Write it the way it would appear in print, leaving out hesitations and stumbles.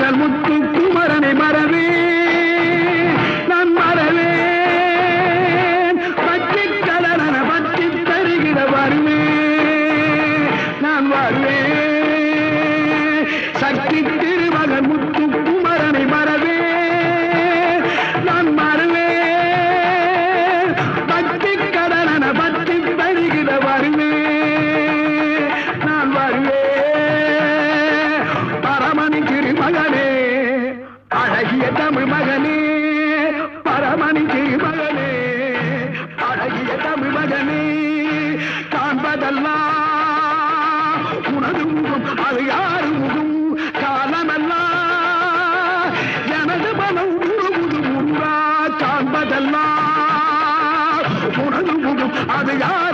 திருமகள் முத்து குமரனை மறவே நான் மறவே பற்றி கடலன பற்றி தருகிற வருவே நான் வருவே சக்தி திருமகள் முத்து குமரனை மறவே நான் மறவே பற்றி கடலன பற்றி தருகிற வருவே நான் வருவே பரமணி திருமகனே அழகிய தமிழ் மகனே பரமணி திருமகனே அழகிய தமிழ் மகனே காண்பதெல்லாம் உனது முகம் அது யாரு முகம் காலமெல்லாம் எனது மனம் உருகுது முருகா காண்பதெல்லாம் உனது முகம் அது யார்